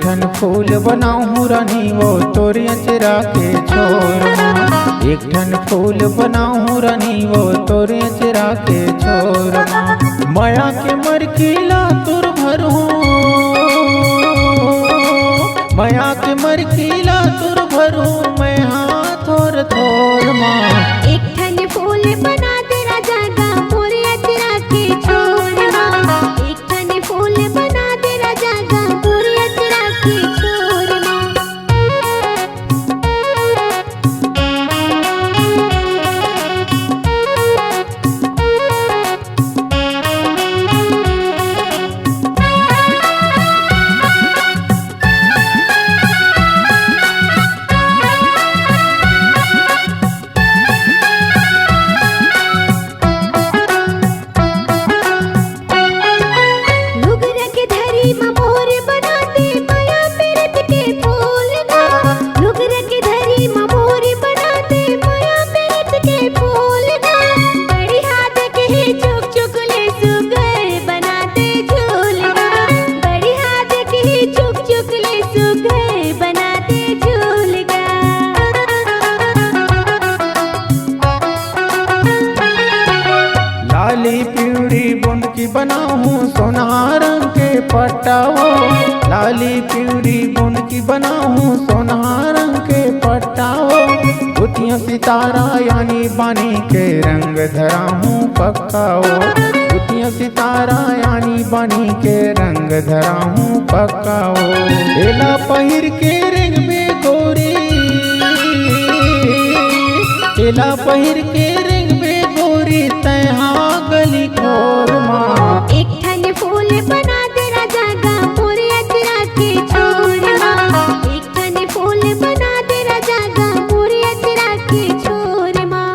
ठन फूल बनाऊँ रानी वो तोरे अचरा के छोर माँ। एक ठन फूल बनाऊँ रानी वो तोरे अचरा के छोर माँ। माया के मरकीला तुर भरूँ, माया के मरकीला तुर भरूँ मैं हाँ थोर थोर माँ। एक ठन फूल बना दे राजा गा मोरे अचरा के छोर माँ। एक ठन फूल बना दे राजा गा मोरे अचरा के छोर माँ। लाली पिवड़ी बूंद की बनाऊँ सोना रंग के पट्टाओ। लाली पिवड़ी बूंद की बनाऊँ सोना रंग के पट्टाओ। गुतियाँ सितारा यानी बानी के रंग धराऊँ पक्काओ। गुतियाँ सितारा यानी बानी के रंग धराऊँ पक्काओ। ढेला पहिर के रिंग में गोरी, ढेला पहिर के रिंग में गोरी तैहा गली खोर माँ। एक ठन फूल बना दे राजा गा मोरे अचरा के छोर माँ। एक ठन फूल बना दे राजा गा मोरे अचरा के छोर माँ।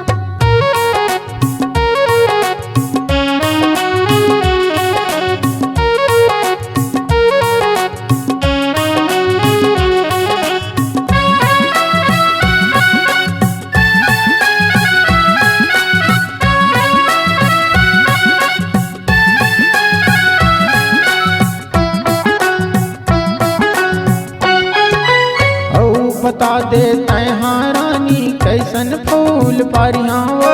बता दे तैहाँ रानी कैसन फूल पारियाँ वो।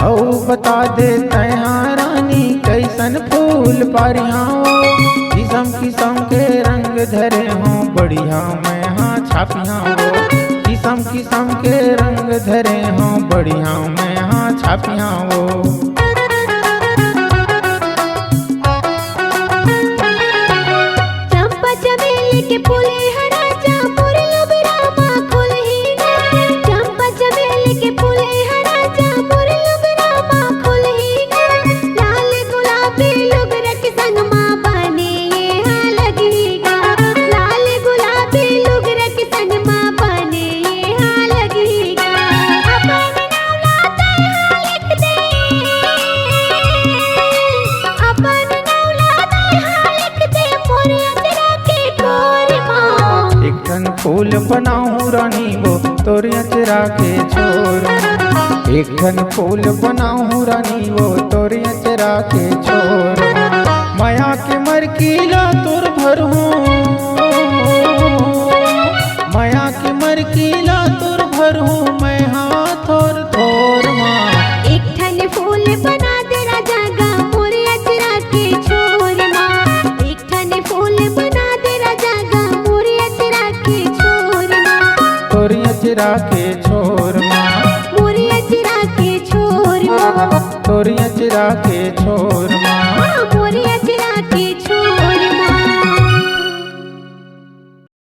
औ बता दे तैहाँ रानी कैसन फूल पारियाँ वो। किस्म किस्म के रंग धरे हों बढ़िया मैं हाँ छापियाँ वो। किस्म किस्म के रंग धरे हों बढ़िया मैं हाँ छापियाँ वो। चंपा चमेली के फूले हरा चापुर फूल बनाऊँ रानी वो तोरे अचरा के छोर। एक ठन फूल बनाऊँ रानी वो तोरे अचरा के छोर। माया के मरकीला तुर भरूँ, माया के मरकीला तुर भरूँ मैं हाँ थोर थोर माँ। एक ठन फूल बना दे राजा गा मोरे अचरा के छोर माँ। एक ठन फूल बना दे राजा गा मोरे अचरा के छोर माँ। तोरे अचरा के छोर माँ। मोरे अचरा के छोर माँ। तोरे अचरा के छोर।